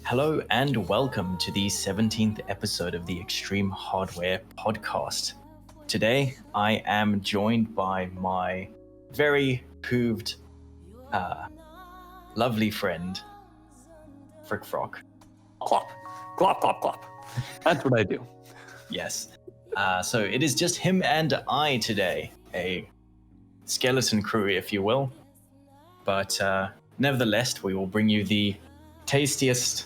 Hello and welcome to the 17th episode of the Extreme Hardware podcast. Today, I am joined by my very hooved, lovely friend, Frick Frock. Clop, clop, clop, clop. That's what I do. Yes. So it is just him and I today, a skeleton crew, if you will. But nevertheless, we will bring you the tastiest,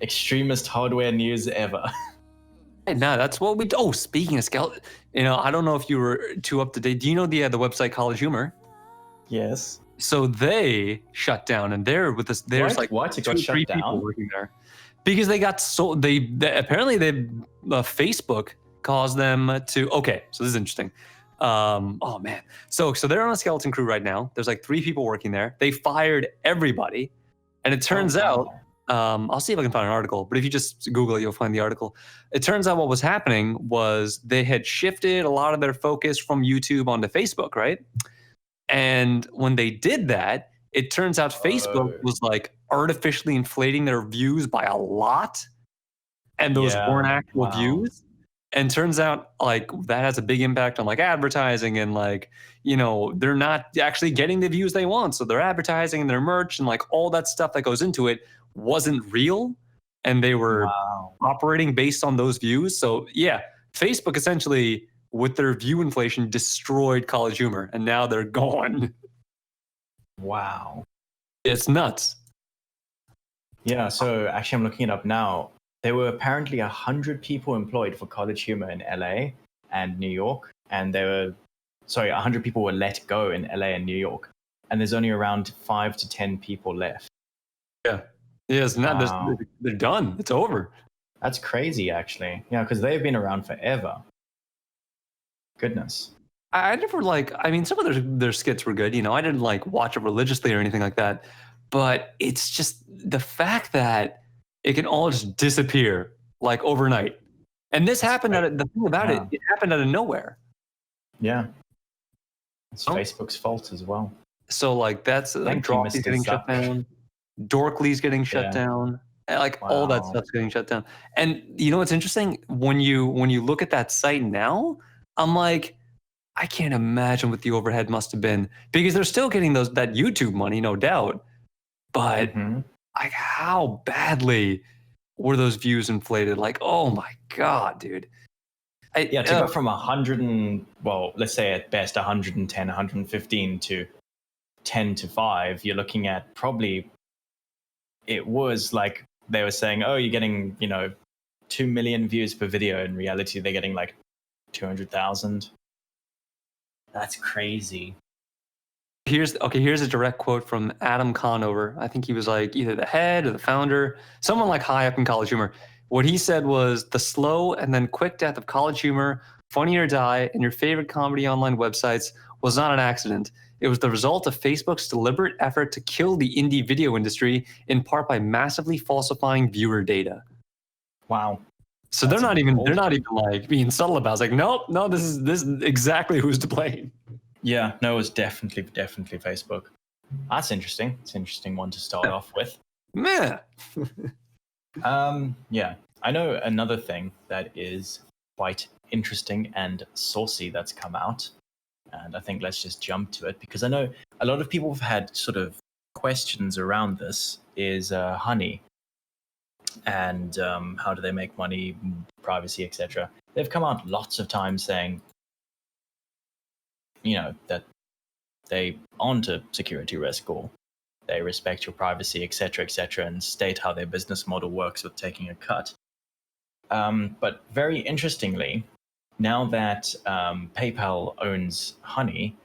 extremist hardware news ever. Hey, no, that's what we do. Oh, speaking of skeleton, I don't know if you were too up to date. Do you know the website College Humor? Yes. So they shut down, and they're with this. There's like What? It got 2 or shut 3 down? people working there because they got so they apparently Facebook caused them to. Okay, so this is interesting. Oh man, so they're on a skeleton crew right now. There's like 3 people working there. They fired everybody, and it turns out. I'll see if I can find an article, but if you just Google it, you'll find the article. It turns out what was happening was they had shifted a lot of their focus from YouTube onto Facebook, right? And when they did that, it turns out Facebook was like artificially inflating their views by a lot. And those weren't actual views. And turns out like that has a big impact on like advertising and like, they're not actually getting the views they want. So their advertising and their merch and like all that stuff that goes into it wasn't real. And they were operating based on those views. So yeah, Facebook essentially with their view inflation destroyed College Humor and now they're gone. Wow. It's nuts. Yeah, so actually I'm looking it up now. There were apparently 100 people employed for College Humor in LA and New York. And 100 people were let go in LA and New York. And there's only around 5 to 10 people left. Yeah. Yeah, it's not, they're done. It's over. That's crazy, actually. Yeah, because they've been around forever. Goodness. I never some of their skits were good. I didn't like watch it religiously or anything like that. But it's just the fact that it can all just disappear like overnight. And this happened the thing about it happened out of nowhere. Yeah. It's Facebook's fault as well. So like that's like Dropsy's getting shut down. Dorkly's getting shut down. Like all that stuff's getting shut down. And what's interesting? When you look at that site now, I'm like, I can't imagine what the overhead must have been because they're still getting that YouTube money, no doubt. But like, how badly were those views inflated? Like, oh my God, dude. To go from 100 and, let's say at best 110, 115 to 10 to 5, you're looking at probably, it was like they were saying, oh, you're getting, 2 million views per video. In reality, they're getting like 200,000. That's crazy. Here's a direct quote from Adam Conover. I think he was like either the head or the founder, someone like high up in College Humor. What he said was the slow and then quick death of College Humor, Funny or Die, and your favorite comedy online websites was not an accident. It was the result of Facebook's deliberate effort to kill the indie video industry, in part by massively falsifying viewer data. Wow. So they're not even like being subtle about it. It's like, no, this is exactly who's to blame. Yeah, no, it was definitely Facebook. That's interesting. It's an interesting one to start off with. Man. Yeah, I know another thing that is quite interesting and saucy that's come out. And I think let's just jump to it because I know a lot of people have had sort of questions around this is Honey and how do they make money, privacy, etc. They've come out lots of times saying, that they aren't a security risk or they respect your privacy, etc., and state how their business model works with taking a cut. But very interestingly, now that PayPal owns Honey,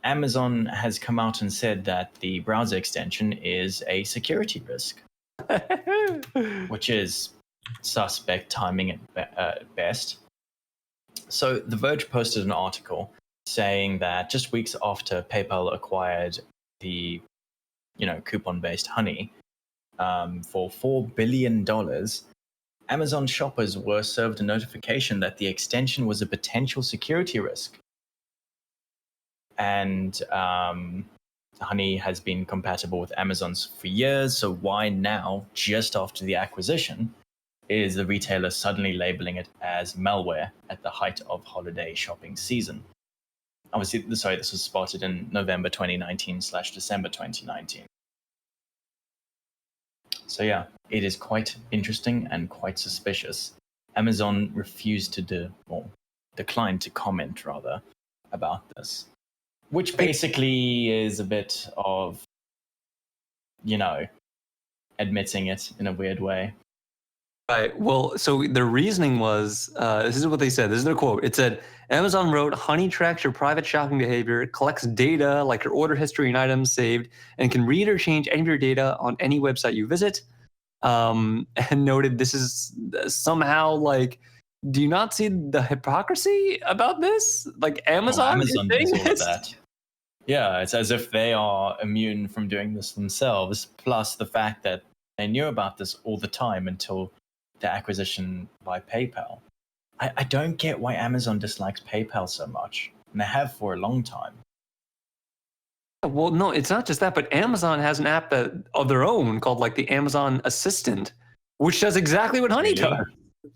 Amazon has come out and said that the browser extension is a security risk, which is suspect timing at best. So The Verge posted an article saying that just weeks after PayPal acquired the coupon-based Honey for $4 billion, Amazon shoppers were served a notification that the extension was a potential security risk. And honey has been compatible with Amazon's for years. So why now, just after the acquisition, is the retailer suddenly labeling it as malware at the height of holiday shopping season? Obviously, sorry, this was spotted in November 2019/December 2019. So yeah, it is quite interesting and quite suspicious. Amazon refused to or declined to comment rather about this, which basically is a bit of, admitting it in a weird way. Right. Well, so their reasoning was, this is what they said. This is their quote. It said, Amazon wrote, Honey tracks your private shopping behavior, collects data like your order history and items saved, and can read or change any of your data on any website you visit. And noted this is somehow like, do you not see the hypocrisy about this? Like Amazon is Amazon saying does all of this? that. Yeah, it's as if they are immune from doing this themselves, plus the fact that they knew about this all the time until the acquisition by PayPal. I don't get why Amazon dislikes PayPal so much, and they have for a long time. Well, no, it's not just that, but Amazon has an app of their own called like the Amazon Assistant, which does exactly what Honey Really?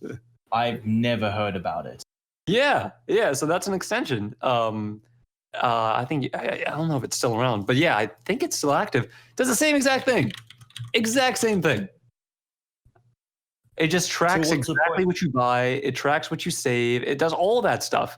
does. I've never heard about it. Yeah, yeah. So that's an extension. I think I don't know if it's still around, but yeah, I think it's still active. Does the same exact thing, exact same thing. It just tracks exactly what you buy. It tracks what you save. It does all that stuff.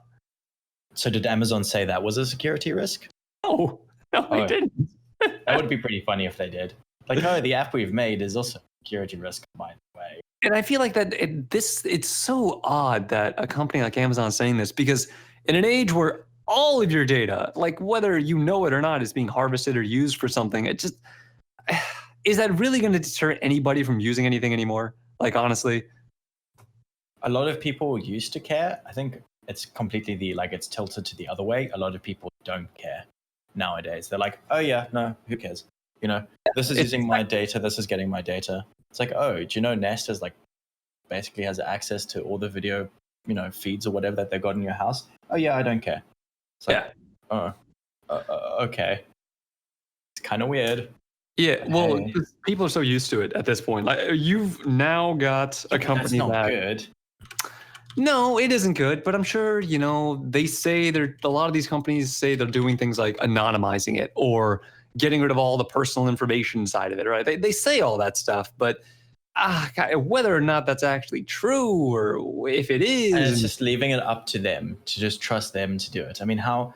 So did Amazon say that was a security risk? No, they didn't. That would be pretty funny if they did. Like, oh, the app we've made is also a security risk, by the way. And I feel like that it's so odd that a company like Amazon is saying this, because in an age where all of your data, like whether you know it or not, is being harvested or used for something, it just is that really going to deter anybody from using anything anymore? Like, honestly, a lot of people used to care. I think it's completely it's tilted to the other way. A lot of people don't care nowadays. They're like, oh yeah, no, who cares? This is using my data. This is getting my data. It's like, oh, do you know Nest is basically has access to all the video, feeds or whatever that they've got in your house? Oh yeah, I don't care. It's like, oh, okay. It's kind of weird. Yeah, well, hey, people are so used to it at this point. Like, you've now got a company that's not good. No, it isn't good, but I'm sure, they say a lot of these companies say they're doing things like anonymizing it or getting rid of all the personal information side of it, right? They say all that stuff, but whether or not that's actually true or if it is. And it's just leaving it up to them to just trust them to do it. I mean, how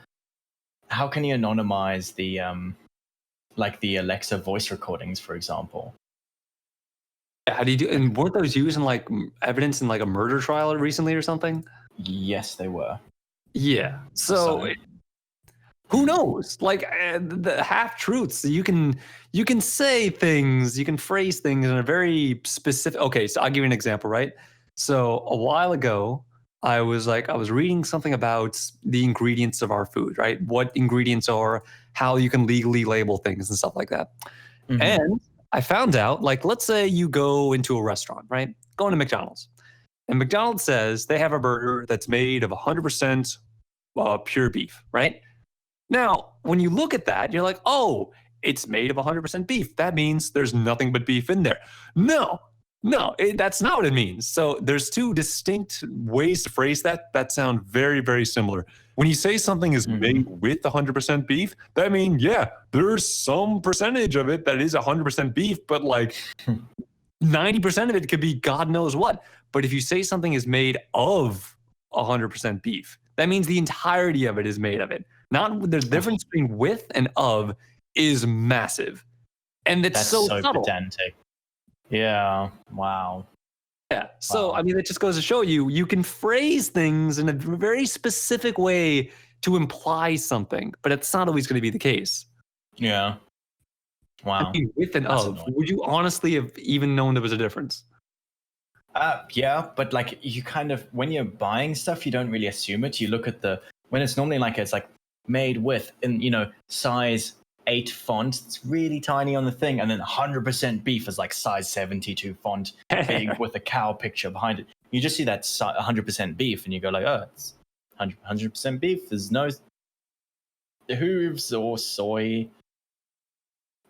can you anonymize the the Alexa voice recordings, for example? How do you do? And weren't those used in evidence in a murder trial recently or something? Yes, they were. Yeah. So who knows? The half truths. You can say things, you can phrase things in a very specific. Okay, so I'll give you an example, right? So a while ago, I was reading something about the ingredients of our food, right? What ingredients are, how you can legally label things and stuff like that. Mm-hmm. And I found out, let's say you go into a restaurant, right? Going to McDonald's. And McDonald's says they have a burger that's made of 100% pure beef, right? Now, when you look at that, you're like, oh, it's made of 100% beef. That means there's nothing but beef in there. No, that's not what it means. So there's two distinct ways to phrase that sound very, very similar. When you say something is made with 100% beef, that means, yeah, there's some percentage of it that is 100% beef, but 90% of it could be God knows what. But if you say something is made of 100% beef, that means the entirety of it is made of it. Not the difference between with and of is massive. And that's so subtle. Pedantic. Yeah. Wow. Yeah. So, wow. I mean, it just goes to show you can phrase things in a very specific way to imply something, but it's not always going to be the case. Yeah. Wow. I mean, with and of, would you honestly have even known there was a difference? Yeah, but you kind of, when you're buying stuff, you don't really assume it. You look at when it's normally it's made with, in, size 8 font, it's really tiny on the thing, and then 100% beef is size 72 font, big with a cow picture behind it. You just see that 100% beef, and you go oh, it's 100% beef. There's no hooves or soy.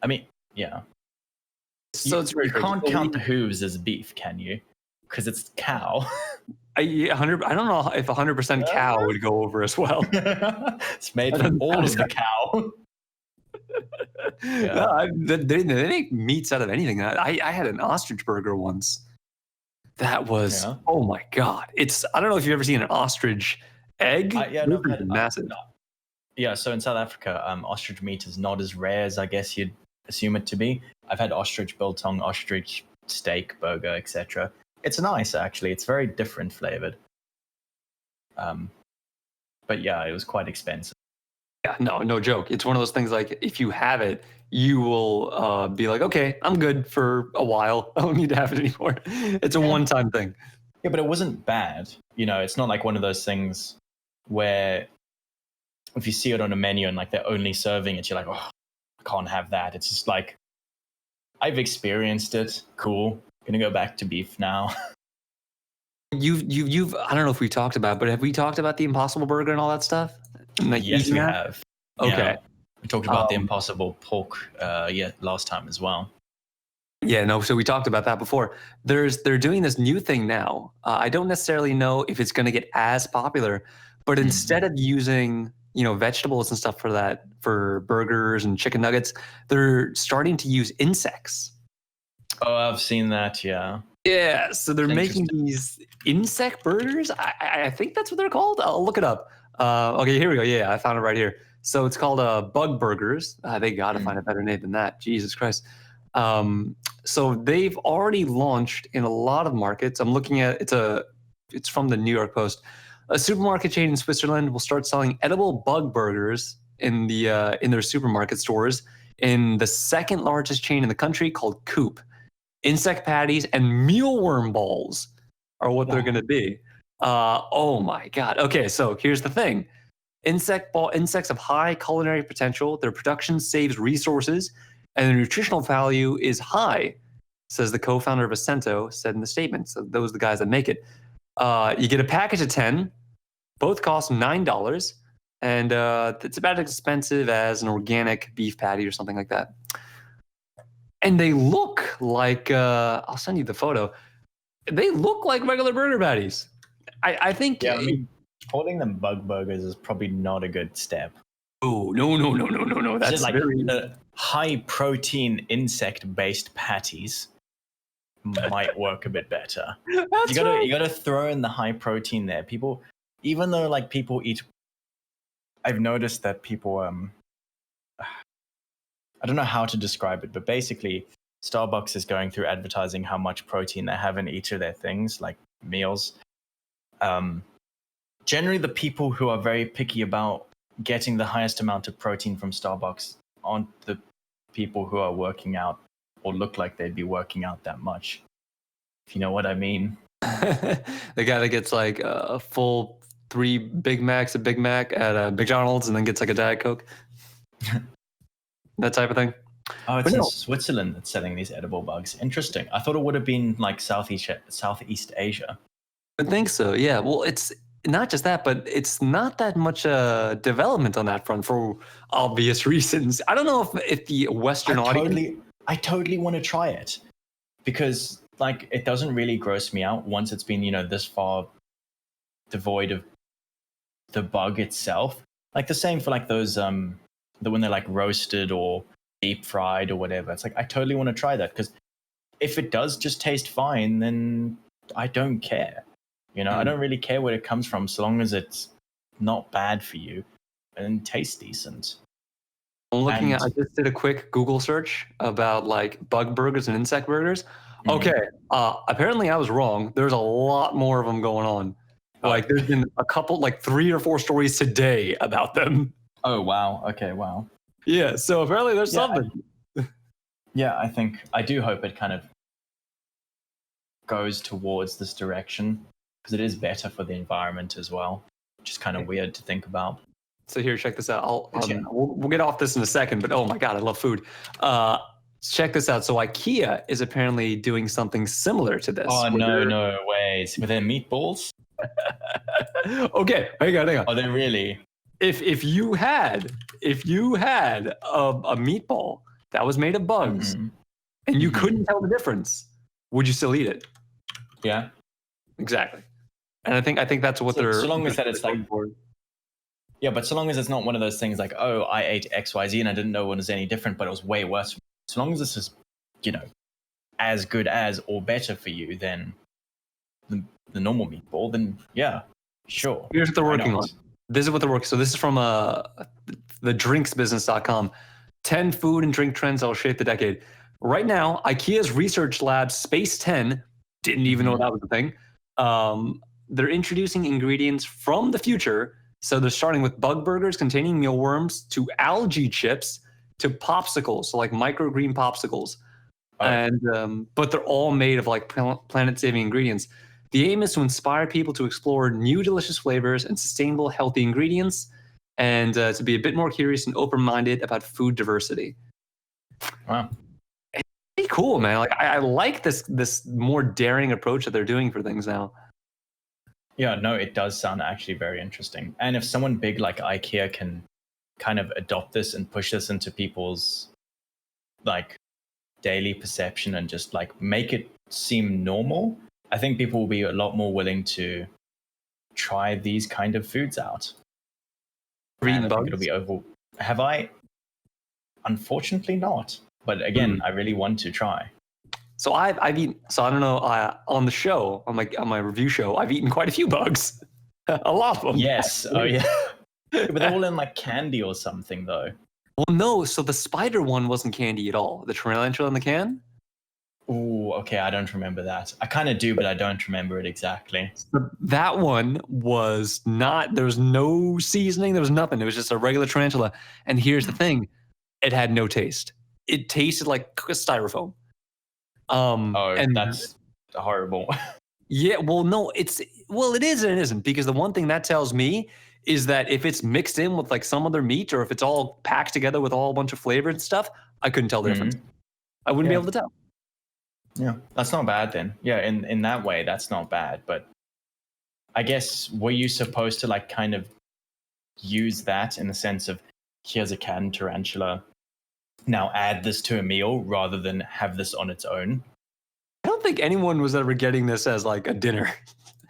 I mean, yeah. So it's very You crazy. can't So count the hooves as beef, can you? Because it's cow. I 100. I don't know if 100% cow would go over as well. It's made from all of the cow. No, they make meats out of anything. I had an ostrich burger once. That was oh my god! I don't know if you've ever seen an ostrich egg. Yeah, Those no, are massive. Yeah, so in South Africa, ostrich meat is not as rare as I guess you'd assume it to be. I've had ostrich biltong, ostrich steak, burger, etc. It's nice, actually. It's very different flavored. But yeah, it was quite expensive. Yeah, no joke. It's one of those things like if you have it, you will be like, okay, I'm good for a while. I don't need to have it anymore. It's a one-time thing. Yeah, but it wasn't bad. You know, it's not like one of those things where if you see it on a menu and like they're only serving it, you're like, oh, I can't have that. It's just like, I've experienced it. Cool. Gonna go back to beef now. You've I don't know if we talked about, but have we talked about the Impossible Burger and all that stuff? And, like, Yes, we have. Okay. Yeah. We talked about the Impossible Pork last time as well. Yeah, no, so we talked about that before. They're doing this new thing now. I don't necessarily know if it's going to get as popular, but instead of using, vegetables and stuff for burgers and chicken nuggets, they're starting to use insects. Oh, I've seen that, yeah. Yeah, so they're making these insect burgers. I think that's what they're called. I'll look it up. Okay, here we go. Yeah, I found it right here. So it's called bug burgers. They got to find a better name than that. Jesus Christ. So they've already launched in a lot of markets. I'm looking at it's from the New York Post. A supermarket chain in Switzerland will start selling edible bug burgers in their supermarket stores in the second largest chain in the country called Coop. Insect patties and mealworm balls are what they're going to be. Oh my God. Okay, so here's the thing. Insects have high culinary potential. Their production saves resources, and the nutritional value is high, says the co-founder of Acento, said in the statement. So those are the guys that make it. You get a package of 10. Both cost $9, and it's about as expensive as an organic beef patty or something like that. And they look like, I'll send you the photo. They look like regular burger patties. I think. Yeah, calling them bug burgers is probably not a good step. Oh, no. That's like very high protein insect based patties might work a bit better. You gotta throw in the high protein there. People, even though like people eat, I've noticed that people I don't know how to describe it, but basically Starbucks is going through advertising how much protein they have in each of their things, like meals. Generally, the people who are very picky about getting the highest amount of protein from Starbucks aren't the people who are working out or look like they'd be working out that much. If you know what I mean. The guy that gets like a full 3 Big Macs, a Big Mac at a McDonald's, and then gets like a Diet Coke. That type of thing. Oh, it's in Switzerland that's selling these edible bugs. Interesting. I thought it would have been like Southeast Asia. I think so, yeah. Well, it's not just that, but it's not that much development on that front for obvious reasons. I don't know if the Western audience... I totally want to try it because like it doesn't really gross me out once it's been, this far devoid of the bug itself. Like the same for like those when they're like roasted or deep fried or whatever. It's like I totally want to try that because if it does just taste fine, then I don't care. I don't really care where it comes from so long as it's not bad for you and tastes decent. I just did a quick Google search about like bug burgers and insect burgers. Okay, apparently I was wrong. There's a lot more of them going on. Like there's been a couple, like 3 or 4 stories today about them. Oh, wow. Okay, wow. Yeah, so apparently there's something. I do hope it kind of goes towards this direction because it is better for the environment as well, which is kind of weird to think about. So here, check this out. We'll get off this in a second, but oh my God, I love food. Check this out. So IKEA is apparently doing something similar to this. Oh, no way. With their meatballs? Okay, hang on. Are they really? If you had a meatball that was made of bugs, and you couldn't tell the difference, would you still eat it? Yeah. Exactly. And I think that's what they're so long as that it's like going for. Yeah, but so long as it's not one of those things like, oh, I ate XYZ and I didn't know it was any different, but it was way worse. So long as this is, as good as or better for you than the normal meatball, then yeah, sure. Here's what they're Why working not? on. This is what they're working. So this is from the drinksbusiness.com. 10 food and drink trends that will shape the decade. Right now, IKEA's research lab Space 10 didn't even know that was a thing. They're introducing ingredients from the future. So they're starting with bug burgers containing mealworms to algae chips to popsicles, so like microgreen popsicles. And but they're all made of like planet-saving ingredients. The aim is to inspire people to explore new delicious flavors and sustainable, healthy ingredients, and to be a bit more curious and open-minded about food diversity. Wow. It's pretty cool, man. Like I like this more daring approach that they're doing for things now. Yeah, no, it does sound actually very interesting. And if someone big like IKEA can kind of adopt this and push this into people's like daily perception and just like make it seem normal, I think people will be a lot more willing to try these kind of foods out. Green I bugs? think it'll be over. Have I? Unfortunately not. But again, I really want to try. So I've eaten. So I don't know. On the show, on my review show, I've eaten quite a few bugs. A lot of them. Yes. Oh yeah. But they're all in like candy or something, though. Well, no. So the spider one wasn't candy at all. The tarantula in the can. Oh, okay. I don't remember that. I kind of do, but I don't remember it exactly. So that one was not. There was no seasoning. There was nothing. It was just a regular tarantula. And here's the thing: it had no taste. It tasted like styrofoam. And that's horrible. Yeah, well, no, it is and it isn't, because the one thing that tells me is that if it's mixed in with like some other meat, or if it's all packed together with all a bunch of flavor and stuff, I couldn't tell the difference. I wouldn't be able to tell. Yeah, that's not bad then. Yeah, in that way, that's not bad. But I guess, were you supposed to like kind of use that in the sense of, here's a canned tarantula, now add this to a meal rather than have this on its own? I don't think anyone was ever getting this as like a dinner.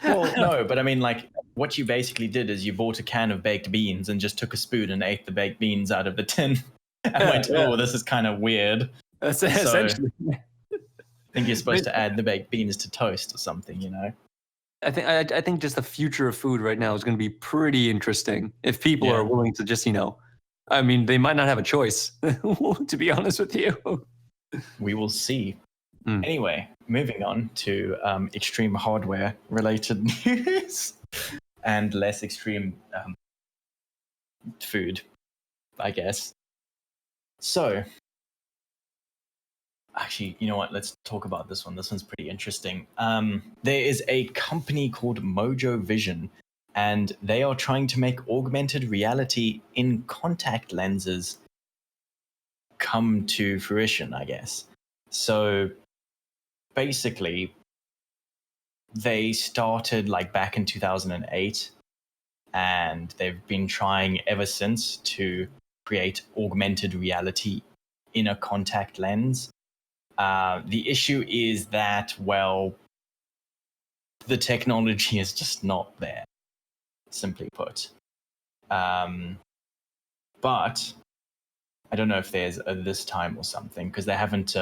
Well, no, but I mean, like, what you basically did is you bought a can of baked beans and just took a spoon and ate the baked beans out of the tin and went, oh, this is kind of weird. That's essentially. I think you're supposed to add the baked beans to toast or something, I think just the future of food right now is going to be pretty interesting if people are willing to just, I mean, they might not have a choice, to be honest with you. We will see. Anyway, moving on to extreme hardware related news and less extreme food, I guess. So, actually, you know what? Let's talk about this one. This one's pretty interesting. There is a company called Mojo Vision, and they are trying to make augmented reality in contact lenses come to fruition, I guess. So basically, they started like back in 2008, and they've been trying ever since to create augmented reality in a contact lens. The issue is that, well, the technology is just not there, simply put. But I don't know if there's a this time or something, because they haven't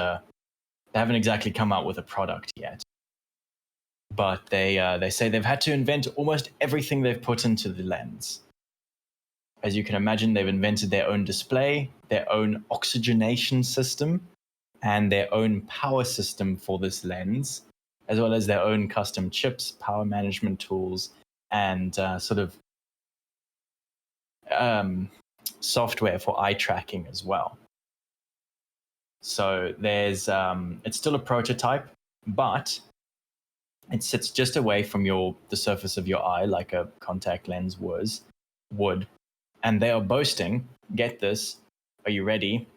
exactly come out with a product yet. But they say they've had to invent almost everything they've put into the lens. As you can imagine, they've invented their own display, their own oxygenation system, and their own power system for this lens, as well as their own custom chips, power management tools, and sort of software for eye tracking as well. So there's it's still a prototype, but it sits just away from the surface of your eye like a contact lens would. And they are boasting, get this, are you ready?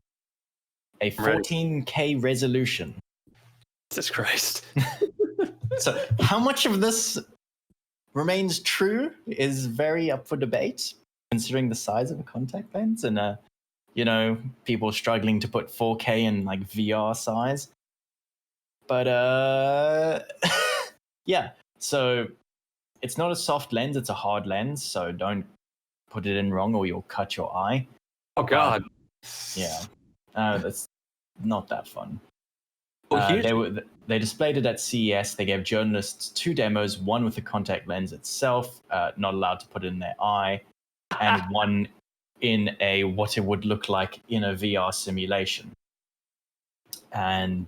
A 14K resolution. Jesus Christ. So how much of this remains true is very up for debate, considering the size of a contact lens and people struggling to put 4K in like VR size. But yeah, so it's not a soft lens, it's a hard lens, so don't put it in wrong or you'll cut your eye. Oh God. Yeah, that's not that fun. Well, They displayed it at CES. They gave journalists 2 demos, one with the contact lens itself, not allowed to put it in their eye, and one in what it would look like in a VR simulation. And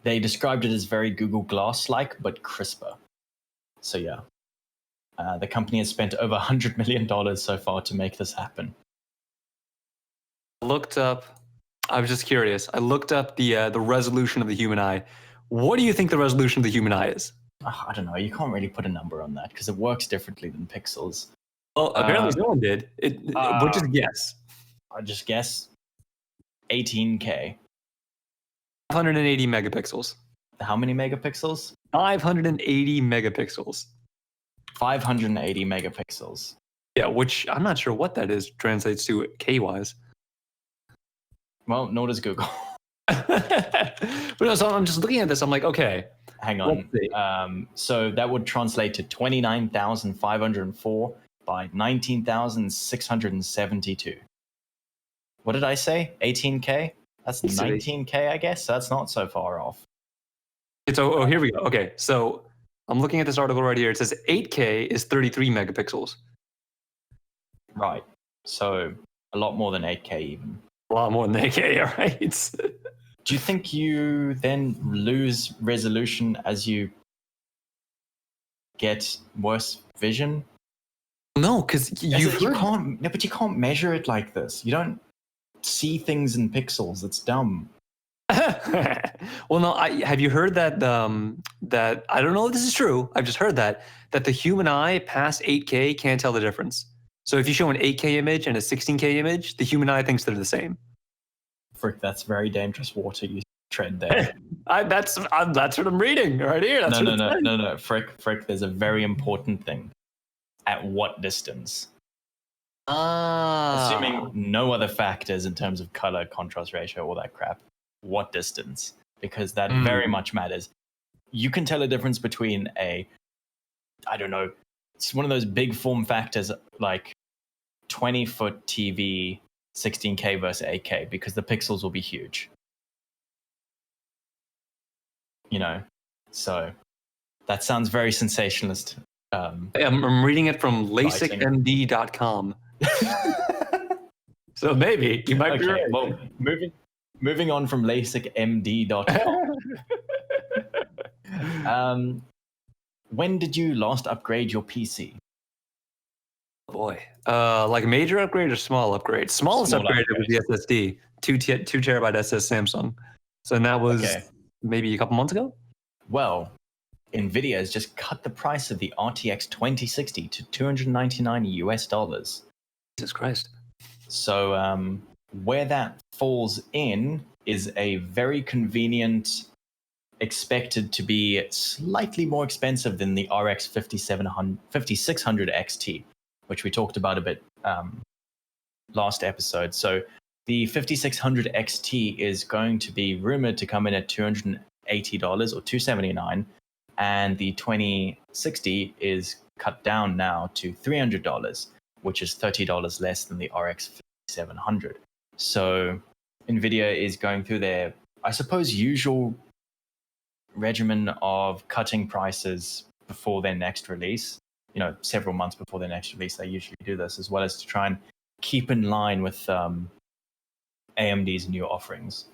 they described it as very Google Glass-like, but crisper. So yeah, the company has spent over $100 million so far to make this happen. I was just curious. I looked up the resolution of the human eye. What do you think the resolution of the human eye is? I don't know. You can't really put a number on that because it works differently than pixels. Well, apparently someone did. We'll just guess. I just guess 18K. 580 megapixels. How many megapixels? 580 megapixels. 580 megapixels. Yeah, which I'm not sure what that is translates to K-wise. Well, nor does Google. But no, so I'm just looking at this. I'm like, okay. Hang on. So that would translate to 29,504 by 19,672. What did I say? 18K? That's 19K, I guess. So that's not so far off. Here we go. Okay, so I'm looking at this article right here. It says 8K is 33 megapixels. Right. So a lot more than 8K even. A lot more than 8K, right? Do you think you then lose resolution as you get worse vision? No, because you can't. No, but you can't measure it like this. You don't see things in pixels. It's dumb. Well, no. Have you heard that? That I don't know if this is true. I've just heard that the human eye past 8K can't tell the difference. So if you show an 8K image and a 16K image, the human eye thinks they're the same. Frick, that's very dangerous water you tread there. That's what I'm reading right here. No. Frick, there's a very important thing. At what distance? Assuming no other factors in terms of color, contrast ratio, all that crap. What distance? Because that very much matters. You can tell a difference between I don't know, it's one of those big form factors like 20-foot TV, 16K versus 8K, because the pixels will be huge. So that sounds very sensationalist. I'm reading it from LASIKMD.com. So maybe you might be right. Well, moving on from LASIKMD.com. When did you last upgrade your PC? Boy, like a major upgrade or small upgrade? Smallest upgrade was the SSD, 2 terabyte SS Samsung. So that was maybe a couple months ago. Well, Nvidia has just cut the price of the RTX 2060 to $299. Jesus Christ! So where that falls in is a very convenient, expected to be slightly more expensive than the RX 5600 XT, which we talked about a bit last episode. So the 5600 XT is going to be rumored to come in at $280 or $279, and the 2060 is cut down now to $300, which is $30 less than the RX 5700. So Nvidia is going through their, I suppose, usual regimen of cutting prices before their next release. Several months before their next release, they usually do this, as well as to try and keep in line with AMD's new offerings.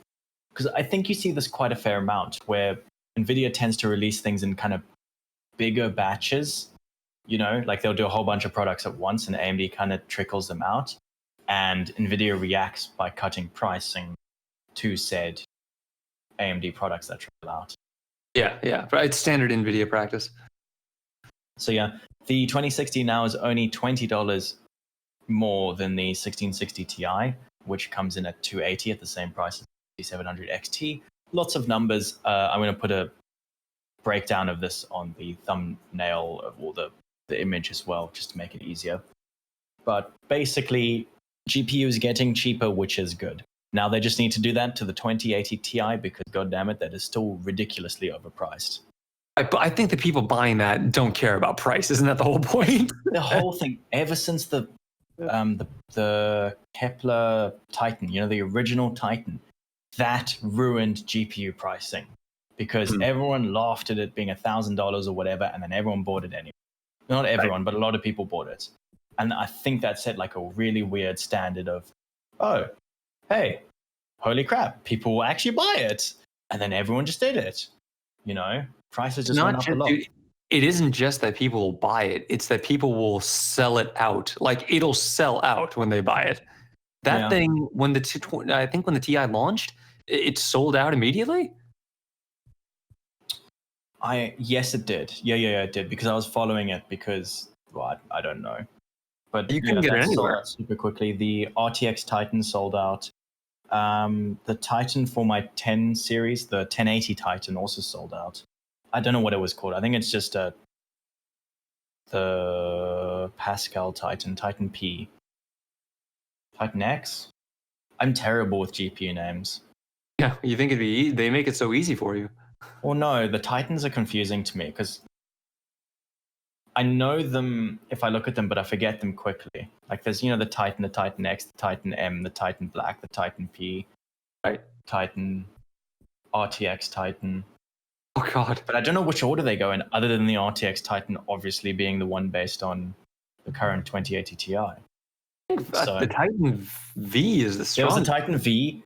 Because I think you see this quite a fair amount, where Nvidia tends to release things in kind of bigger batches. Like they'll do a whole bunch of products at once, and AMD kind of trickles them out. And Nvidia reacts by cutting pricing to said AMD products that trickle out. Yeah, it's standard Nvidia practice. So yeah, the 2060 now is only $20 more than the 1660 Ti, which comes in at $280 at the same price as the 700 XT. Lots of numbers. I'm going to put a breakdown of this on the thumbnail of all the image as well, just to make it easier. But basically, GPUs getting cheaper, which is good. Now they just need to do that to the 2080 Ti because, goddammit, that is still ridiculously overpriced. I think the people buying that don't care about price. Isn't that the whole point? The whole thing, ever since the Kepler Titan, the original Titan, that ruined GPU pricing because everyone laughed at it being $1,000 or whatever, and then everyone bought it anyway. Not everyone, but a lot of people bought it. And I think that set like a really weird standard of, oh, hey, holy crap, people will actually buy it. And then everyone just did it. Prices just went up a lot. Dude, it isn't just that people will buy it. It's that people will sell it out. Like, it'll sell out when they buy it. That thing, I think when the Ti launched, it sold out immediately. Yes, it did. Yeah, it did, because I was following it because, well, I don't know. But you can get it anywhere. Sold out super quickly. The RTX Titan sold out. The Titan for my 10 series, the 1080 Titan, also sold out. I don't know what it was called. I think it's just the Pascal Titan, Titan P, Titan X. I'm terrible with GPU names. Yeah, you think it'd be they make it so easy for you. Well, no, the Titans are confusing to me because I know them if I look at them, but I forget them quickly. Like there's, the Titan X, the Titan M, the Titan Black, the Titan P, right? Titan, RTX Titan. Oh God! But I don't know which order they go in, other than the RTX Titan obviously being the one based on the current 2080 Ti. The Titan V is the strongest. There was the Titan V,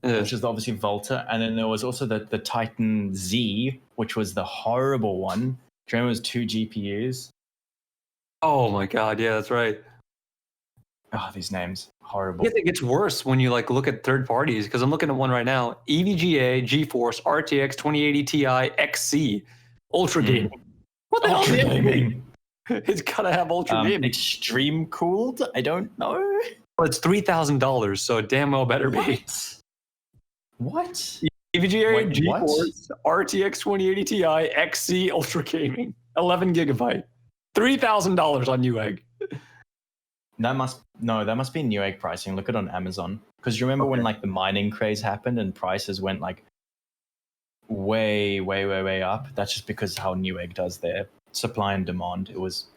which is obviously Volta, and then there was also the Titan Z, which was the horrible one. Do you remember it was 2 GPUs? Oh my God! Yeah, that's right. Oh, these names, horrible. I think it gets worse when you look at third parties, because I'm looking at one right now: EVGA, GeForce, RTX 2080 Ti, XC, Ultra Gaming. What the hell? Ultra Gaming. It's gotta have Ultra Gaming. Extreme cooled? I don't know. Well, it's $3,000, so it damn well better be. What? EVGA, GeForce, RTX 2080 Ti, XC, Ultra Gaming, 11 gigabyte, $3,000 on Newegg. That must be Newegg pricing. Look at it on Amazon. Because you remember when the mining craze happened and prices went way, way, way, way up? That's just because how Newegg does their supply and demand. It was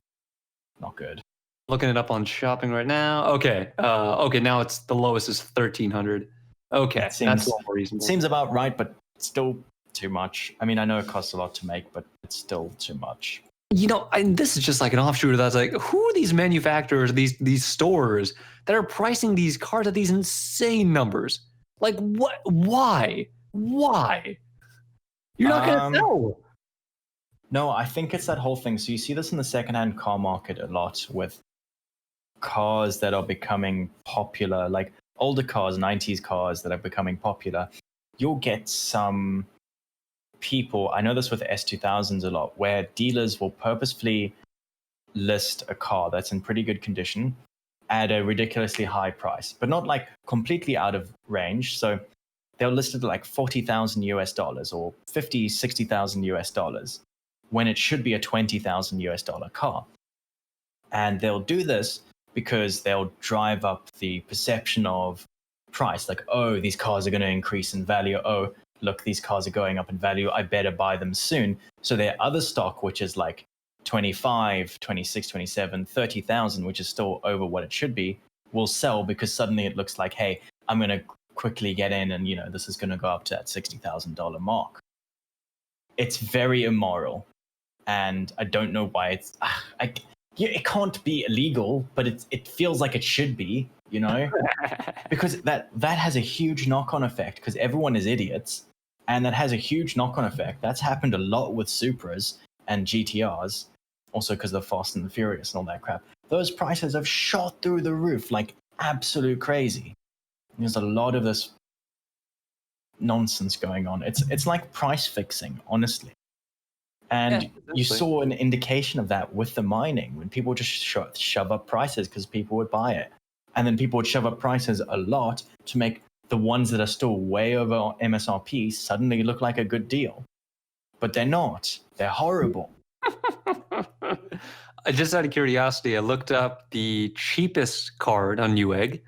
not good. Looking it up on shopping right now. Okay. Now it's the lowest is 1,300. Okay, that's a lot more reasonable. Seems about right, but still too much. I mean, I know it costs a lot to make, but it's still too much. This is just like an offshoot of that. It's who are these manufacturers, these stores that are pricing these cars at these insane numbers? What? Why? You're not going to sell. No, I think it's that whole thing. So you see this in the secondhand car market a lot with cars that are becoming popular, like older cars, 90s cars that are becoming popular. You'll get some people, I know this with S2000s a lot, where dealers will purposefully list a car that's in pretty good condition at a ridiculously high price, but not completely out of range. So they'll list it at $40,000 US or $50,000, $60,000 when it should be a $20,000 US car. And they'll do this because they'll drive up the perception of price. Oh, these cars are going to increase in value. Oh, look, these cars are going up in value. I better buy them soon. So their other stock, which is 25, 26, 27, 30,000, which is still over what it should be, will sell because suddenly it looks like, hey, I'm going to quickly get in and, this is going to go up to that $60,000 mark. It's very immoral. And I don't know why it can't be illegal, but it feels like it should be, because that has a huge knock-on effect because everyone is idiots, and that has a huge knock-on effect. That's happened a lot with Supras and GTRs, also because of Fast and the Furious and all that crap. Those prices have shot through the roof like absolute crazy. There's a lot of this nonsense going on. It's like price fixing, honestly. And you saw an indication of that with the mining, when people just shove up prices because people would buy it. And then people would shove up prices a lot to make the ones that are still way over MSRP suddenly look like a good deal. But they're not. They're horrible. just out of curiosity, I looked up the cheapest card on Newegg,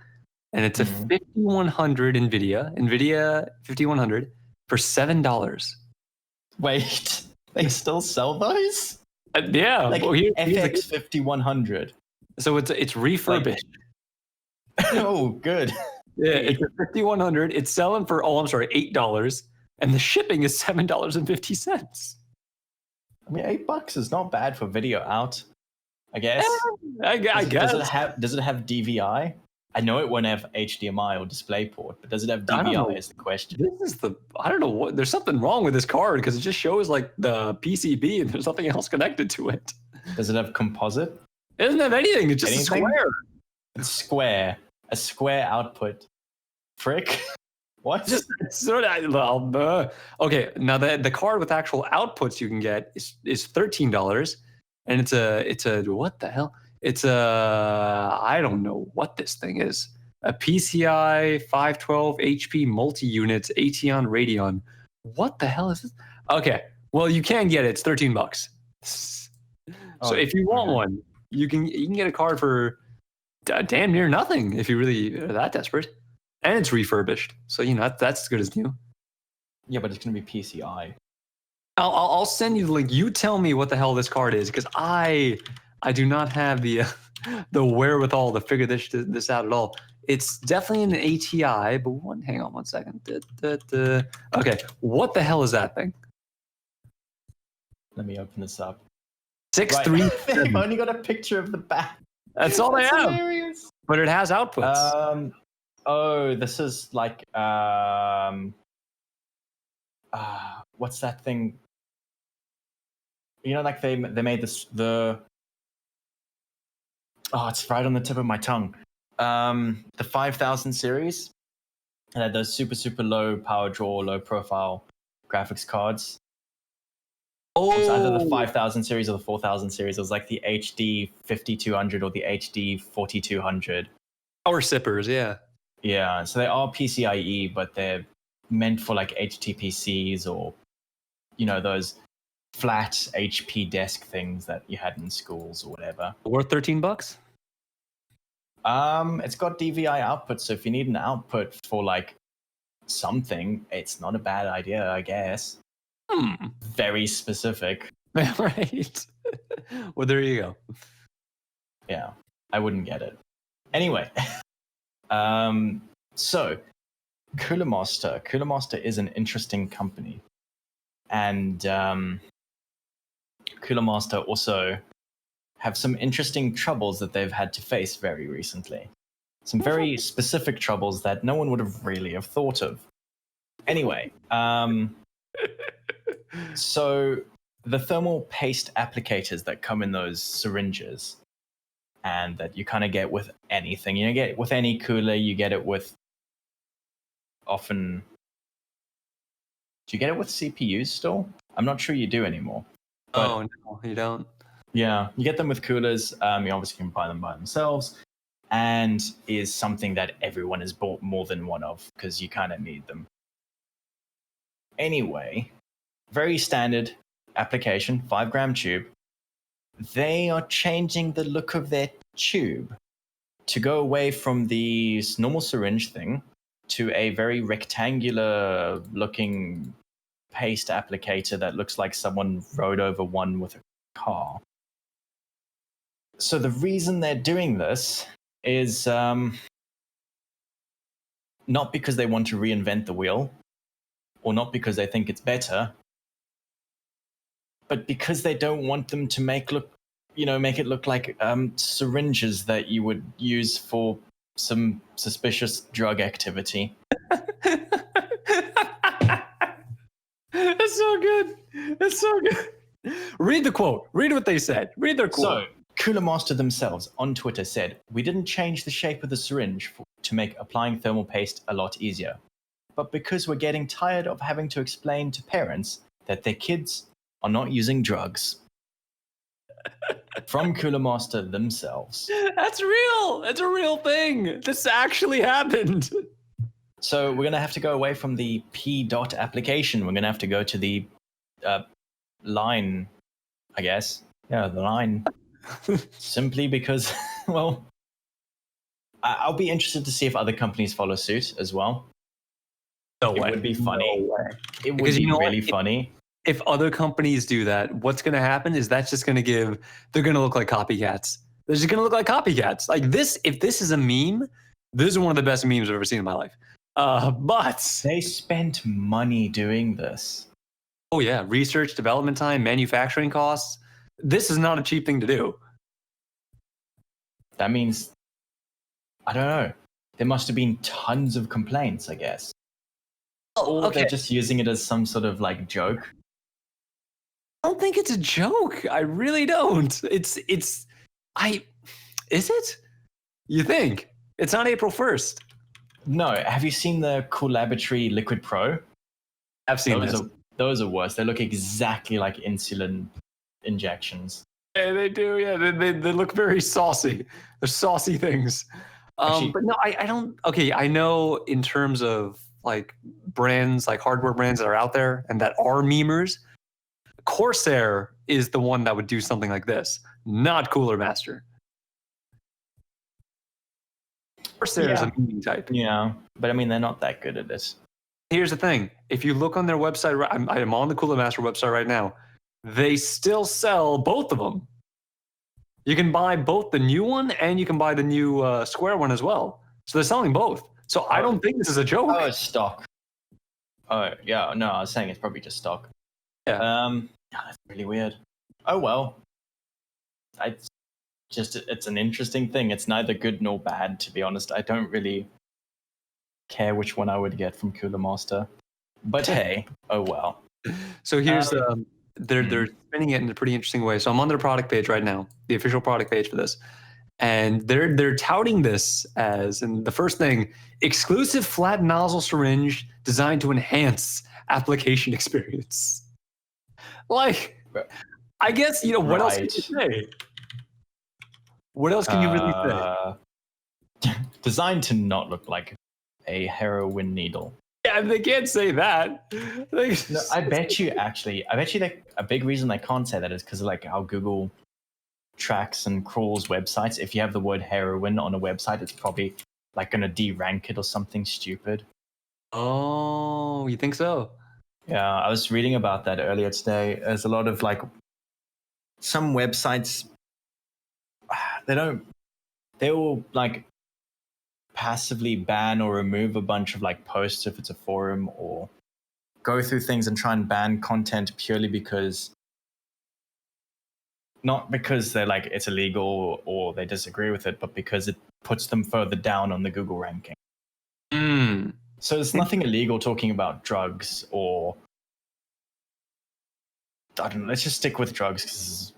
and it's a 5100 NVIDIA 5100 for $7. Wait, they still sell those? Yeah, Like well, here's the- FX 5100. so it's refurbished. Oh, good. Yeah, it's a 5100. It's selling for $8, and the shipping is $7.50. I mean, $8 is not bad for video out, I guess. I guess. Does it have DVI? I know it won't have HDMI or DisplayPort, but does it have DVI is the question. I don't know what. There's something wrong with this card because it just shows like the PCB and there's nothing else connected to it. Does it have composite? It doesn't have anything. It's just a square. It's square. A square output. Frick. What? Okay, now the card with actual outputs you can get is $13, and it's a what the hell? It's a I don't know what this thing is. A PCI 512 HP multi-unit Ateon Radeon. What the hell is this? Okay, well you can get it. It's $13. So if you want one, you can get a card for damn near nothing if you really are that desperate. And it's refurbished, so that's as good as new. Yeah, but it's gonna be PCI. I'll send you the link. You tell me what the hell this card is, because I do not have the wherewithal to figure this out at all. It's definitely an ATI, but hang on one second. Okay, what the hell is that thing? Let me open this up. 637. I've only got a picture of the back. That's all they have. Hilarious. But it has outputs. Oh, this is like what's that thing? Like they made this it's right on the tip of my tongue. The 5000 series. It had those super low power draw, low profile graphics cards. It was either the 5000 series or the 4000 series. It was like the HD 5200 or the HD 4200. Power sippers, yeah. Yeah, so they are PCIe, but they're meant for like HTPCs or, those flat HP desk things that you had in schools or whatever. Worth $13? It's got DVI output, so if you need an output for like something, it's not a bad idea, I guess. Very specific. Right. Well, there you go. Yeah, I wouldn't get it. Anyway. So Cooler Master is an interesting company, and Cooler Master also have some interesting troubles that they've had to face very recently. Some very specific troubles that no one would have really have thought of. Anyway, so the thermal paste applicators that come in those syringes, and that you kind of get with anything. You get it with any cooler, you get it with often... Do you get it with CPUs still? I'm not sure you do anymore. But, no, you don't. Yeah, you get them with coolers. You obviously can buy them by themselves, and is something that everyone has bought more than one of, because you kind of need them. Anyway, very standard application, 5-gram tube. They are changing the look of their tube to go away from the normal syringe thing to a very rectangular looking paste applicator that looks like someone rode over one with a car. So the reason they're doing this is not because they want to reinvent the wheel, or not because they think it's better, but because they don't want them to make it look like syringes that you would use for some suspicious drug activity. That's so good. That's so good. Read the quote. Read what they said. Read their quote. So, Cooler Master themselves on Twitter said, "We didn't change the shape of the syringe to make applying thermal paste a lot easier, but because we're getting tired of having to explain to parents that their kids are not using drugs." From Cooler Master themselves. That's real. That's a real thing. This actually happened. So we're going to have to go away from the P dot application. We're going to have to go to the line, I guess. Yeah, the line. Simply because, well, I'll be interested to see if other companies follow suit as well. No It way. would be funny. No way. It would Because be you know what? really funny. If other companies do that, what's going to happen is that's just going to they're going to look like copycats. They're just going to look like copycats. Like this, if this is a meme, this is one of the best memes I've ever seen in my life. But They spent money doing this. oh yeah, research, development time, manufacturing costs. This is not a cheap thing to do. That means, I don't know. There must have been tons of complaints, I guess. Or Okay. they're just using it as some sort of like joke. I don't think it's a joke. I really don't. Is it? You think? It's not April 1st. No, have you seen the Collaboratory Liquid Pro? I've seen this. Those are worse. They look exactly like insulin injections. Yeah, they do. Yeah, they look very saucy. They're saucy things. Actually, But no, I don't. Okay, I know in terms of like brands, like hardware brands that are out there and that are memers, Corsair is the one that would do something like this, not Cooler Master. Corsair is a meme type. Yeah, but I mean, they're not that good at this. Here's the thing: if you look on their website, I'm on the Cooler Master website right now. They still sell both of them. You can buy both the new one and you can buy the new square one as well. So they're selling both. So I don't think this is a joke. Oh, it's stock. Oh, yeah. No, I was saying it's probably just stock. Yeah. Yeah, that's really weird. Oh, well. It's an interesting thing. It's neither good nor bad, to be honest. I don't really care which one I would get from Cooler Master. But hey, oh well. So here's they're spinning it in a pretty interesting way. So I'm on their product page right now, the official product page for this. And they're touting this as, and the first thing, exclusive flat nozzle syringe designed to enhance application experience. Like, I guess, you know, what else can you say? What else can you really say? Designed to not look like a heroin needle. Yeah, they can't say that. No, I bet you that a big reason they can't say that is because of like how Google tracks and crawls websites. If you have the word heroin on a website, it's probably like going to de-rank it or something stupid. Oh, you think so? Yeah, I was reading about that earlier today. There's a lot of like some websites, they will like passively ban or remove a bunch of like posts if it's a forum, or go through things and try and ban content purely because, not because they're like it's illegal or they disagree with it, but because it puts them further down on the Google ranking. So there's nothing illegal talking about drugs, or I don't know, let's just stick with drugs because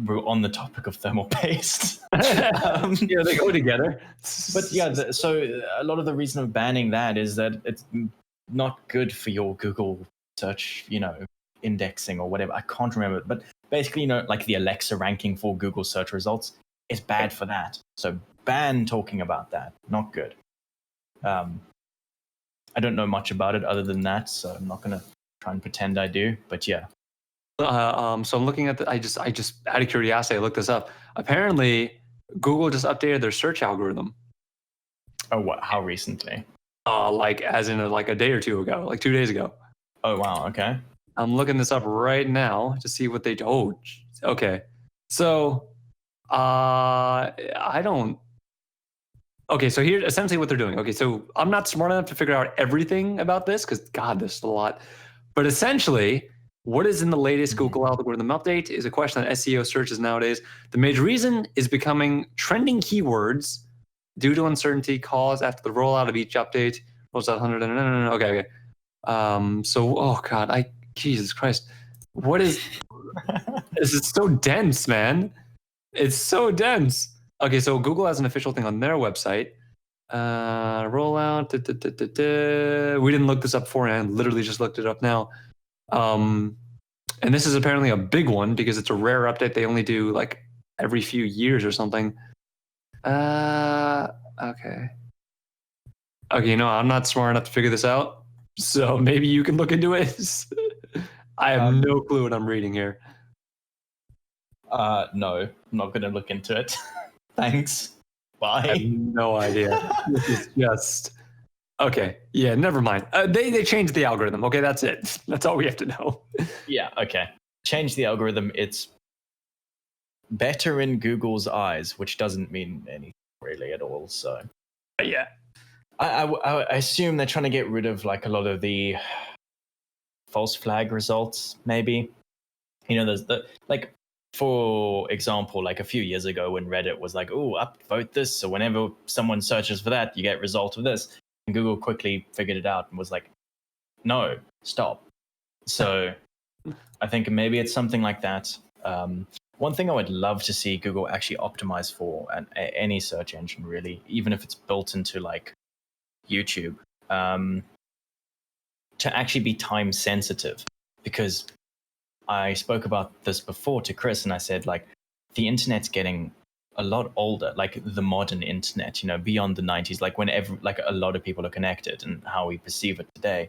we're on the topic of thermal paste. Yeah, they go together. But yeah, so a lot of the reason of banning that is that it's not good for your Google search, you know, indexing or whatever. I can't remember, but basically, you know, like the Alexa ranking for Google search results is bad for that. So ban talking about that. Not good. I don't know much about it other than that, so I'm not going to try and pretend I do. But yeah. So I'm looking at I just out of curiosity, I looked this up. Apparently, Google just updated their search algorithm. Oh, what? How recently? Like as in like a day or two ago, like 2 days ago. Oh, wow. Okay. I'm looking this up right now to see what they do. Oh, okay. So, I don't. Okay, so here's essentially what they're doing. Okay, so I'm not smart enough to figure out everything about this because, God, this is a lot. But essentially, what is in the latest Google algorithm update is a question that SEO searches nowadays. The major reason is becoming trending keywords due to uncertainty caused after the rollout of each update. Rolls out 100. Okay. So, oh God, Jesus Christ, what is? This is so dense, man. It's so dense. Okay, so Google has an official thing on their website. Rollout. We didn't look this up beforehand. Literally just looked it up now. And this is apparently a big one because it's a rare update. They only do like every few years or something. Okay. Okay, you know, I'm not smart enough to figure this out. So maybe you can look into it. I have no clue what I'm reading here. No. not going to look into it. Thanks. I have Bye. no idea. This is just okay. Yeah, never mind. They changed the algorithm. Okay, that's it. That's all we have to know. Yeah, okay. Change the algorithm. It's better in Google's eyes, which doesn't mean anything really at all. So Yeah. I assume they're trying to get rid of like a lot of the false flag results, maybe. You know, there's the like, for example, like a few years ago when Reddit was like, oh, upvote this. So whenever someone searches for that, you get result of this. And Google quickly figured it out and was like, no, stop. So I think maybe it's something like that. One thing I would love to see Google actually optimize for, and any search engine really, even if it's built into like YouTube, to actually be time sensitive. Because I spoke about this before to Chris, and I said, like, the internet's getting a lot older, like the modern internet, you know, beyond the 90s, like whenever, like a lot of people are connected and how we perceive it today.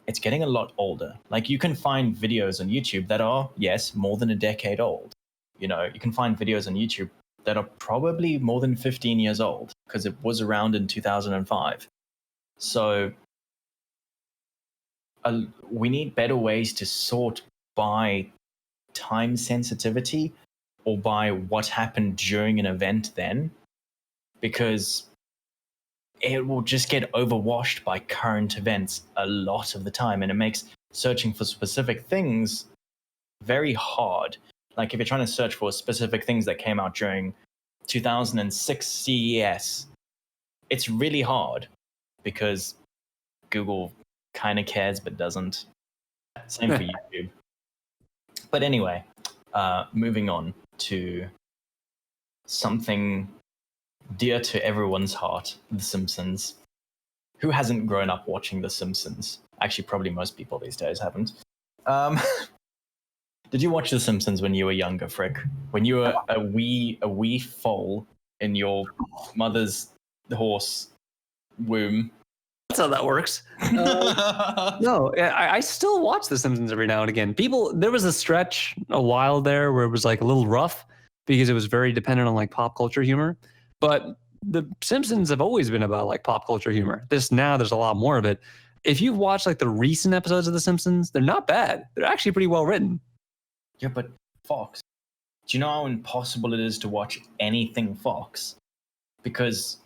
It's getting a lot older. Like, you can find videos on YouTube that are, yes, more than a decade old. You know, you can find videos on YouTube that are probably more than 15 years old because it was around in 2005. So we need better ways to sort by time sensitivity or by what happened during an event then, because it will just get overwashed by current events a lot of the time, and it makes searching for specific things very hard. Like if you're trying to search for specific things that came out during 2006 CES, it's really hard because Google kind of cares but doesn't. Same for YouTube. But anyway, moving on to something dear to everyone's heart, The Simpsons. Who hasn't grown up watching The Simpsons? Actually, probably most people these days haven't. Did you watch The Simpsons when you were younger, Frick? When you were a wee foal in your mother's horse womb? That's how that works. No, I still watch The Simpsons every now and again. There was a stretch a while there where it was like a little rough because it was very dependent on like pop culture humor. But The Simpsons have always been about like pop culture humor. There's a lot more of it. If you've watched like the recent episodes of The Simpsons, they're not bad. They're actually pretty well written. Yeah, but Fox. Do you know how impossible it is to watch anything Fox? Because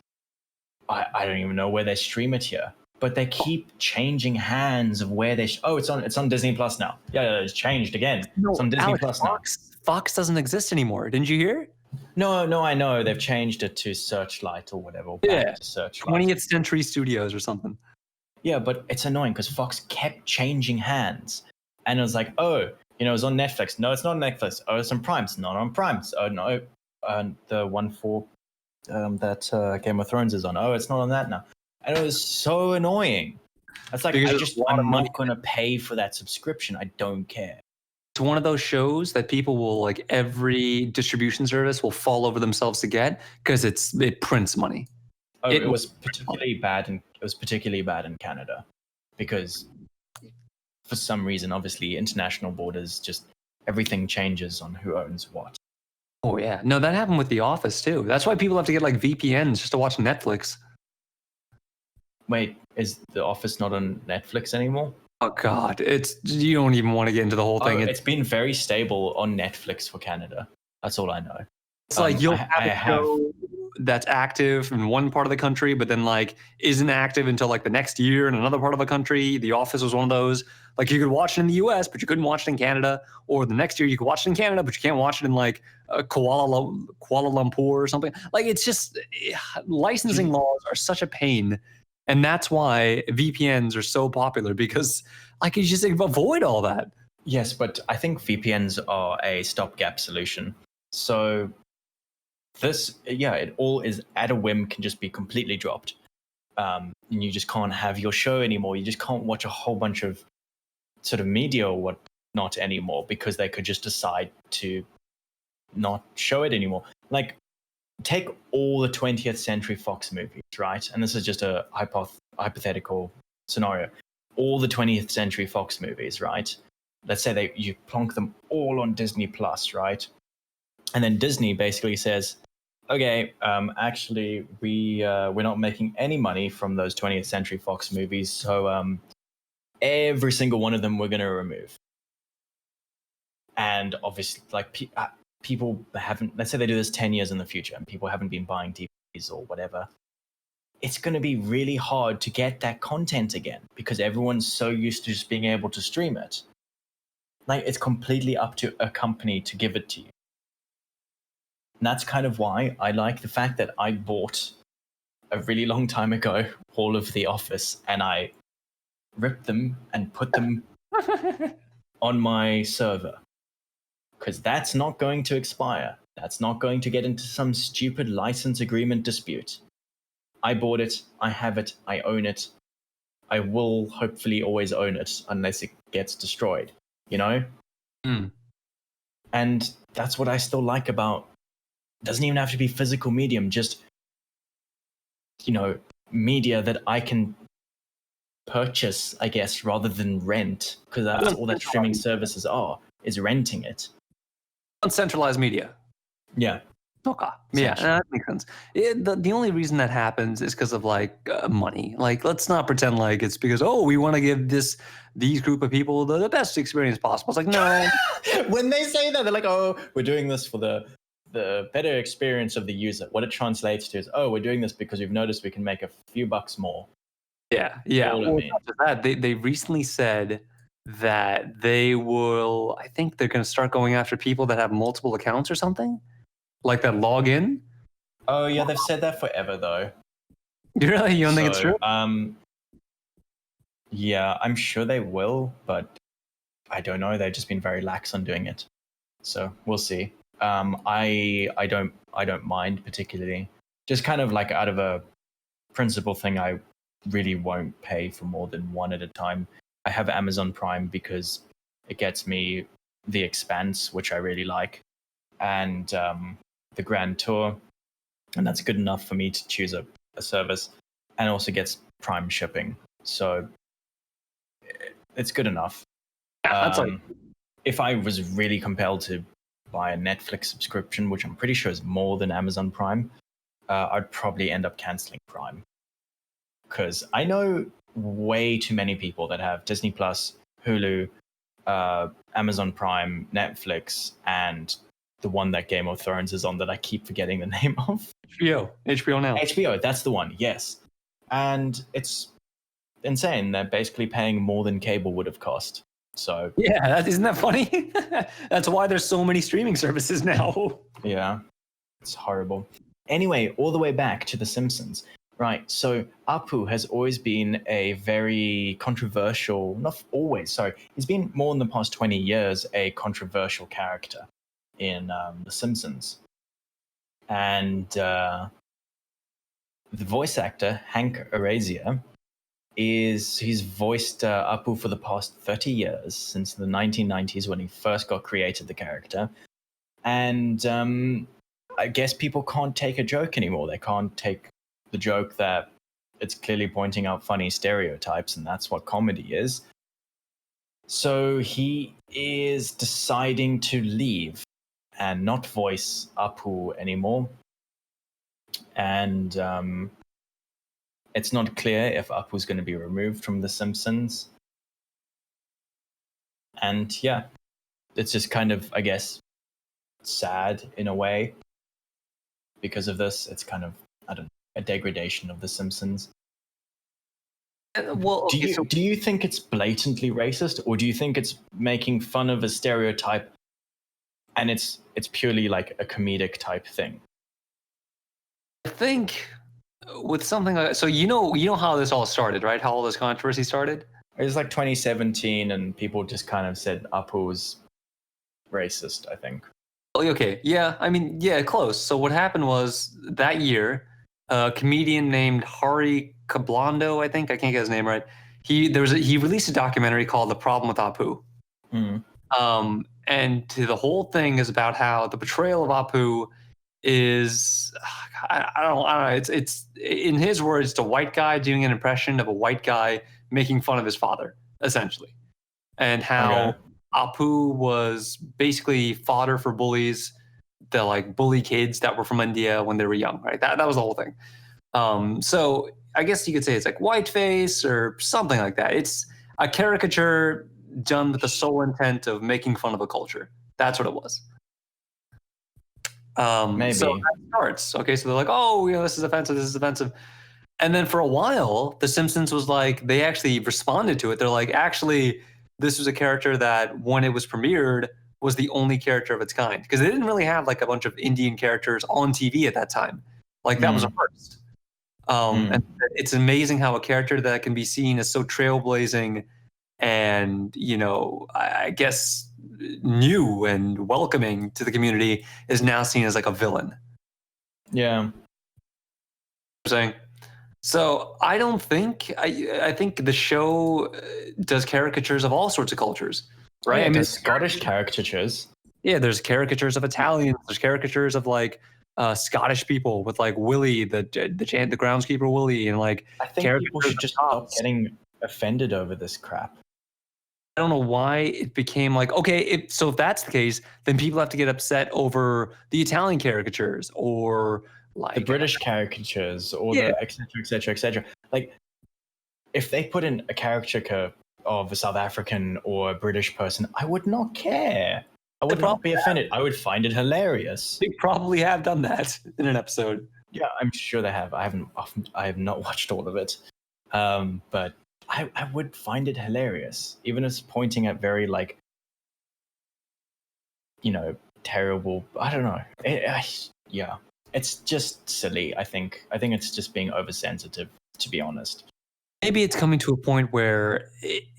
I don't even know where they stream it here. But they keep changing hands of where they. It's on Disney Plus now. Yeah, it's changed again. No, it's on Disney Alex, Plus now. Fox doesn't exist anymore. Didn't you hear? No, I know they've changed it to Searchlight or whatever. Yeah, to Searchlight. 20th Century Studios or something. Yeah, but it's annoying because Fox kept changing hands, and it was like, oh, you know, it's on Netflix. No, it's not on Netflix. Oh, it's on Prime. It's not on Prime. Oh no, the one for that Game of Thrones is on. Oh, it's not on that now. And it was so annoying. It's like, I'm not going to pay for that subscription. I don't care. It's one of those shows that people will like every distribution service will fall over themselves to get because it prints money. Oh, it was particularly bad, and it was particularly bad in Canada because for some reason, obviously, international borders, just everything changes on who owns what. Oh yeah, no, that happened with The Office too. That's why people have to get like VPNs just to watch Netflix. Wait, is The Office not on Netflix anymore? Oh God, you don't even want to get into the whole thing. It's been very stable on Netflix for Canada. That's all I know. It's like you'll have a show that's active in one part of the country, but then like isn't active until like the next year in another part of the country. The Office was one of those. Like you could watch it in the US, but you couldn't watch it in Canada. Or the next year you could watch it in Canada, but you can't watch it in like Kuala Lumpur or something. Like it's just licensing laws are such a pain. And that's why VPNs are so popular because I could just avoid all that. Yes, but I think VPNs are a stopgap solution. So it all is at a whim, can just be completely dropped. And you just can't have your show anymore. You just can't watch a whole bunch of sort of media or whatnot anymore because they could just decide to not show it anymore. Like, take all the 20th Century Fox movies, right? And this is just a hypothetical scenario. All the 20th Century Fox movies, right? Let's say you plonk them all on Disney Plus, right? And then Disney basically says, okay, actually, we're not making any money from those 20th Century Fox movies, so every single one of them we're going to remove. And obviously, like people haven't, let's say they do this 10 years in the future and people haven't been buying DVDs or whatever. It's going to be really hard to get that content again because everyone's so used to just being able to stream it. Like, it's completely up to a company to give it to you. And that's kind of why I like the fact that I bought a really long time ago all of The Office and I ripped them and put them on my server. Because that's not going to expire. That's not going to get into some stupid license agreement dispute. I bought it, I have it, I own it. I will hopefully always own it unless it gets destroyed, you know? Mm. And that's what I still like about, it doesn't even have to be physical medium, just, you know, media that I can purchase, I guess, rather than rent, because that's all that streaming services are, is renting it. Uncentralized media. Yeah. Okay. Yeah, that makes sense. The only reason that happens is because of like money. Like, let's not pretend like it's because we want to give these group of people the best experience possible. It's like, no. When they say that, they're like, oh, we're doing this for the better experience of the user. What it translates to is, oh, we're doing this because we've noticed we can make a few bucks more. Yeah. Well, not just that, they recently said that they will. I think they're going to start going after people that have multiple accounts or something. Like that login? Oh yeah, they've said that forever though. Really? You don't think it's true? Yeah, I'm sure they will, but I don't know. They've just been very lax on doing it, so we'll see. I don't mind particularly. Just kind of like out of a principle thing, I really won't pay for more than one at a time. I have Amazon Prime because it gets me The Expanse, which I really like, and the Grand Tour, and that's good enough for me to choose a service, and also gets Prime shipping, so it's good enough. Yeah, that's like, if I was really compelled to buy a Netflix subscription, which I'm pretty sure is more than Amazon Prime, I'd probably end up canceling Prime, because I know way too many people that have Disney Plus, Hulu, Amazon Prime, Netflix, and the one that Game of Thrones is on that I keep forgetting the name of. HBO Now. HBO, that's the one, yes. And it's insane. They're basically paying more than cable would have cost. So yeah, isn't that funny? That's why there's so many streaming services now. Yeah, it's horrible. Anyway, all the way back to The Simpsons. Right, so Apu has always been a very controversial, not always, sorry, he's been more in the past 20 years a controversial character in The Simpsons. And the voice actor, Hank Azaria, he's voiced Apu for the past 30 years, since the 1990s when he first got created the character. And I guess people can't take a joke anymore. They can't take the joke that it's clearly pointing out funny stereotypes, and that's what comedy is. So he is deciding to leave and not voice Apu anymore. And it's not clear if Apu's going to be removed from The Simpsons. And yeah, it's just kind of, I guess, sad in a way because of this. It's kind of, I don't know, a degradation of The Simpsons. Well, okay, do you think it's blatantly racist, or do you think it's making fun of a stereotype and it's purely like a comedic type thing? I think with something like, so you know how this all started, right? How all this controversy started? It was like 2017 and people just kind of said Apu was racist, I think. Okay, yeah, I mean, yeah, close. So what happened was that year, a comedian named Hari Kablando, I think, I can't get his name right. He released a documentary called The Problem with Apu. And the whole thing is about how the portrayal of Apu is, I don't know. It's in his words, it's a white guy doing an impression of a white guy making fun of his father, essentially, and how Apu was basically fodder for bullies the like bully kids that were from India when they were young, right? That was the whole thing. So I guess you could say it's like whiteface or something like that. It's a caricature done with the sole intent of making fun of a culture. That's what it was. Maybe. So that starts. Okay, so they're like, oh, you know, this is offensive, this is offensive. And then for a while, The Simpsons was like, they actually responded to it. They're like, actually, this was a character that when it was premiered was the only character of its kind. Because they didn't really have like a bunch of Indian characters on TV at that time. Like that was a first. And it's amazing how a character that can be seen as so trailblazing and, you know, I guess new and welcoming to the community is now seen as like a villain. Yeah. I'm saying. So I don't think I think the show does caricatures of all sorts of cultures, right? Yeah, I mean, there's Scottish caricatures. yeah, there's caricatures of Italians. There's caricatures of like Scottish people with like Willie, the groundskeeper Willie, and like I think people should just stop getting offended over this crap. I don't know why it became like, okay, so if that's the case, then people have to get upset over the Italian caricatures or like the British caricatures or the et cetera, et cetera. Like, if they put in a caricature of a South African or a British person, I would not care. I would not be offended. I would find it hilarious. They probably have done that in an episode. Yeah, I'm sure they have. I have not watched all of it. But I would find it hilarious, even as pointing at very like, you know, terrible. I don't know. Yeah, it's just silly. I think it's just being oversensitive, to be honest. Maybe it's coming to a point where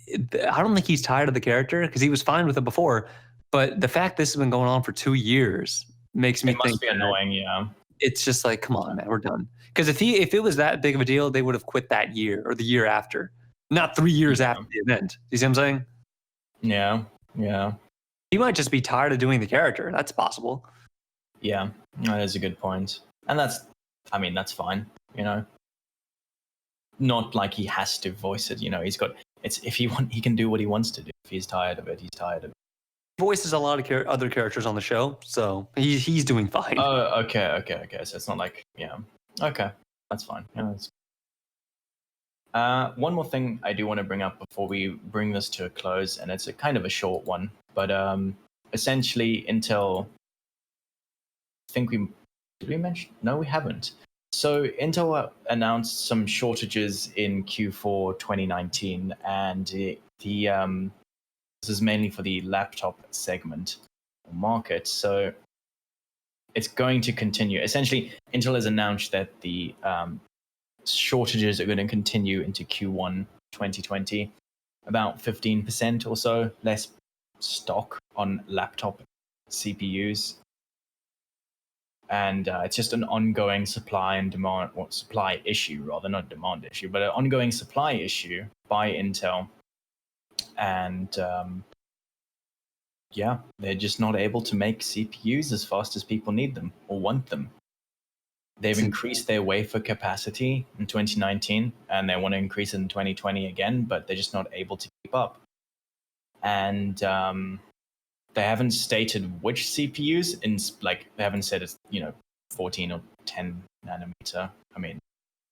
I don't think he's tired of the character because he was fine with it before. But the fact this has been going on for 2 years makes me think it must be annoying. Yeah, it's just like, come on, man, we're done. Because if it was that big of a deal, they would have quit that year or the year after, not 3 years after the event. You see what I'm saying? Yeah, yeah. He might just be tired of doing the character. That's possible. Yeah, that is a good point. And that's fine, you know. Not like he has to voice it, you know. He's got if he can do what he wants to do. If he's tired of it, he's tired of it. He voices a lot of other characters on the show, so he's doing fine. Oh, okay. So it's not like, yeah. Okay, that's fine. Yeah, that's... one more thing I do want to bring up before we bring this to a close, and it's a kind of a short one, but essentially Intel, I think did we mention? No, we haven't. So Intel announced some shortages in Q4 2019, and this is mainly for the laptop segment or market. So it's going to continue. Essentially, Intel has announced that the shortages are going to continue into Q1 2020. About 15% or so less stock on laptop CPUs. And it's just an ongoing supply and demand, or supply issue rather, not demand issue, but an ongoing supply issue by Intel. And yeah, they're just not able to make CPUs as fast as people need them or want them. They've increased their wafer capacity in 2019, and they want to increase it in 2020 again, but they're just not able to keep up. And they haven't stated which CPUs, they haven't said it's, 14 or 10 nanometer. I mean,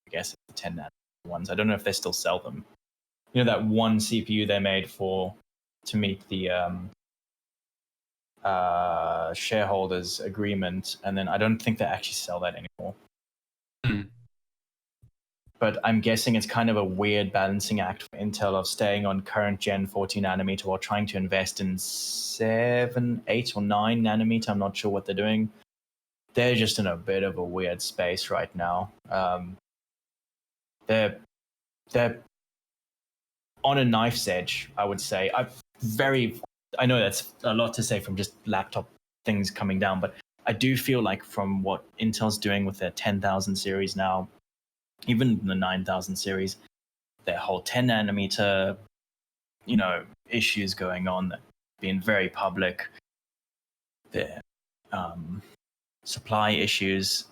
I guess it's the 10 nanometer ones. I don't know if they still sell them. You know, that one CPU they made to meet the shareholders agreement, and then I don't think they actually sell that anymore. But I'm guessing it's kind of a weird balancing act for Intel of staying on current gen 14 nanometer while trying to invest in 7, 8, or 9 nanometer. I'm not sure what they're doing. They're just in a bit of a weird space right now. They're on a knife's edge, I would say. I know that's a lot to say from just laptop things coming down, but I do feel like from what Intel's doing with their 10,000 series now, even the 9,000 series, their whole 10 nanometer, issues going on that being very public, their supply issues.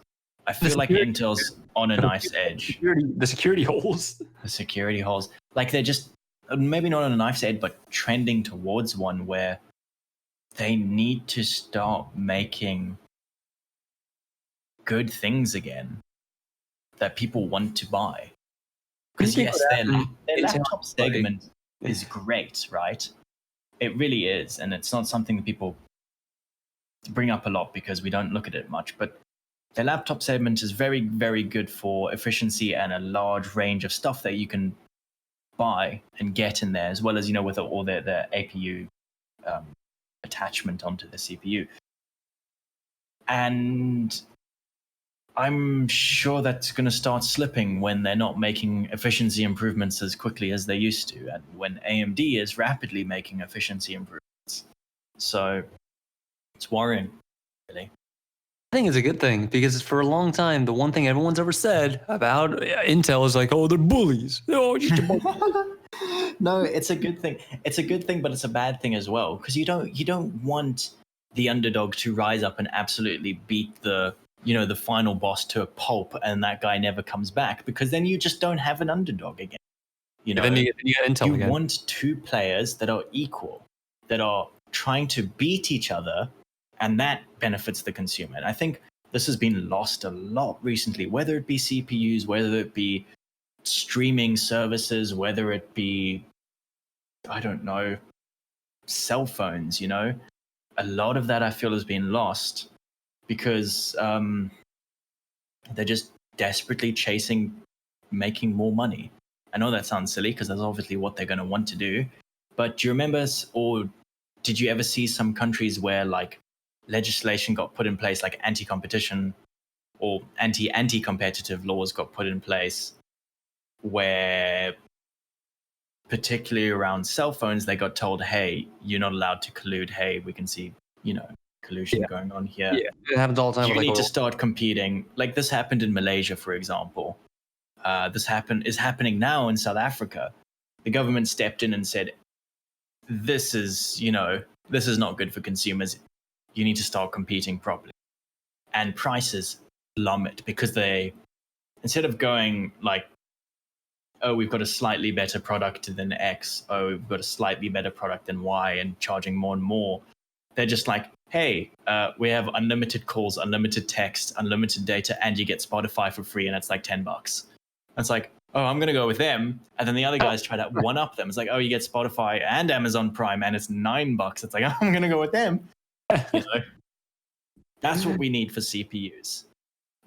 I feel like Intel's on a knife's edge. The security holes. The security holes. Like they're just maybe not on a knife's edge, but trending towards one where they need to start making good things again that people want to buy. You Because think yes, what their happened in laptop like- segment is great, right? It really is, and it's not something that people bring up a lot because we don't look at it much. But the laptop segment is very, very good for efficiency and a large range of stuff that you can buy and get in there, as well as, with all the APU attachment onto the CPU. And I'm sure that's going to start slipping when they're not making efficiency improvements as quickly as they used to, and when AMD is rapidly making efficiency improvements. So it's worrying, really. I think it's a good thing because for a long time, the one thing everyone's ever said about Intel is like, oh, they're bullies. Oh, just a bully. No, it's a good thing. It's a good thing, but it's a bad thing as well, because you don't want the underdog to rise up and absolutely beat the final boss to a pulp, and that guy never comes back, because then you just don't have an underdog again. Then you get Intel again. You want two players that are equal, that are trying to beat each other, and that benefits the consumer. And I think this has been lost a lot recently, whether it be CPUs, whether it be streaming services, whether it be, I don't know, cell phones. A lot of that I feel has been lost because they're just desperately chasing making more money. I know that sounds silly because that's obviously what they're going to want to do. But do you remember, or did you ever see some countries where like legislation got put in place, like anti-competition or anti-competitive laws got put in place, where particularly around cell phones, they got told, hey, you're not allowed to collude. Hey, we can see, collusion going on here. Yeah, it happens all the time. You need to start competing. Like this happened in Malaysia, for example. This is happening now in South Africa. The government stepped in and said, this is not good for consumers. You need to start competing properly. And prices plummet because they, instead of going like, oh, we've got a slightly better product than X, oh, we've got a slightly better product than Y, and charging more and more, they're just like, hey, we have unlimited calls, unlimited text, unlimited data, and you get Spotify for free, and it's like $10. It's like, oh, I'm going to go with them. And then the other guys try to one-up them. It's like, oh, you get Spotify and Amazon Prime, and it's $9. It's like, I'm going to go with them. That's what we need for CPUs.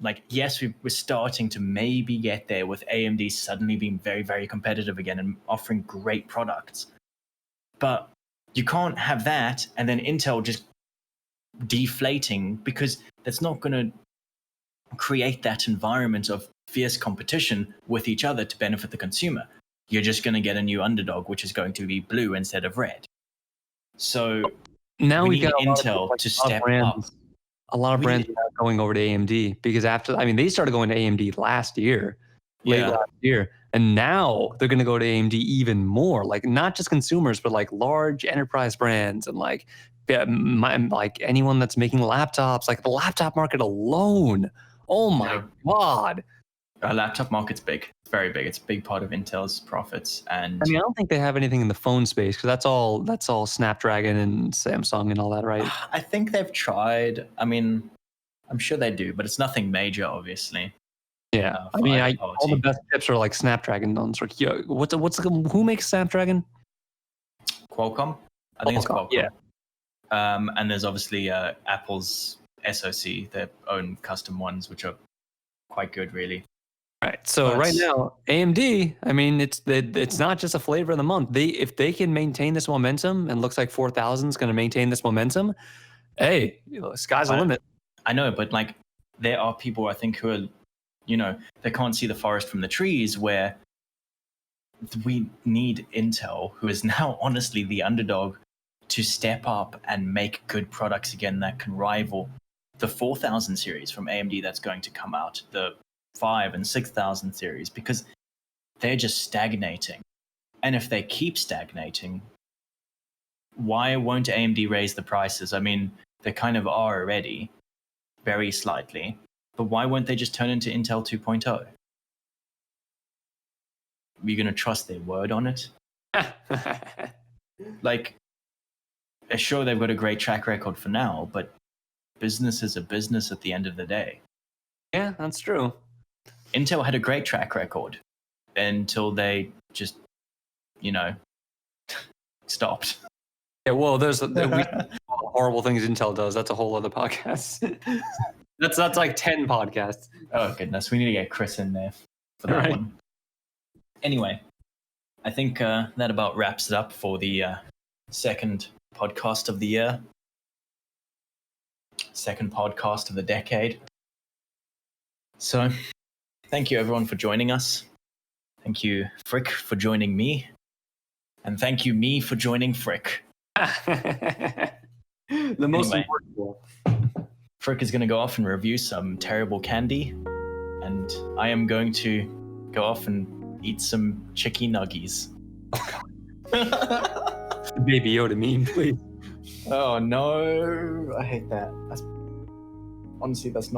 Like, yes, we're starting to maybe get there with AMD suddenly being very, very competitive again and offering great products. But you can't have that and then Intel just deflating, because that's not going to create that environment of fierce competition with each other to benefit the consumer. You're just going to get a new underdog, which is going to be blue instead of red. So now we we've need got Intel to step up. A lot of brands are now going over to AMD because they started going to AMD last year, late last year, and now they're going to go to AMD even more. Like not just consumers, but like large enterprise brands and like anyone that's making laptops. Like the laptop market alone. Oh my god! Our laptop market's big. It's very big. It's a big part of Intel's profits. And I don't think they have anything in the phone space because that's all Snapdragon and Samsung and all that, right? I think they've tried. I'm sure they do, but it's nothing major, obviously. Yeah, all the best chips are like Snapdragon ones. Like, who makes Snapdragon? Qualcomm. I think it's Qualcomm. Yeah. And there's obviously Apple's SoC, their own custom ones, which are quite good, really. Right. So right now, AMD, it's not just a flavor of the month. If they can maintain this momentum, and looks like 4000 is going to maintain this momentum, hey, sky's the limit. I know, but like there are people I think who are, they can't see the forest from the trees, where we need Intel, who is now honestly the underdog, to step up and make good products again that can rival the 4000 series from AMD that's going to come out, the 5 and 6000 series, because they're just stagnating. And if they keep stagnating, why won't AMD raise the prices? They kind of are already, very slightly, but why won't they just turn into Intel 2.0? Are you going to trust their word on it? Like, sure, they've got a great track record for now, but business is a business at the end of the day. Yeah, that's true. Intel had a great track record until they just, stopped. Yeah, well, there's horrible things Intel does. That's a whole other podcast. that's like 10 podcasts. Oh goodness, we need to get Chris in there for that Right. one. Anyway, I think that about wraps it up for the second podcast of the year, second podcast of the decade. So, thank you everyone for joining us. Thank you, Frick, for joining me. And thank you, me, for joining Frick. The most Anyway. important one. Frick is going to go off and review some terrible candy. And I am going to go off and eat some chicky nuggies. Oh, God. Baby Yoda meme, please. Oh, no. I hate that. Honestly, that's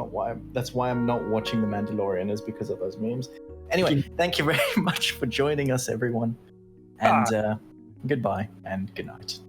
why I'm not watching The Mandalorian, is because of those memes. Anyway, thank you very much for joining us, everyone. And goodbye and good night.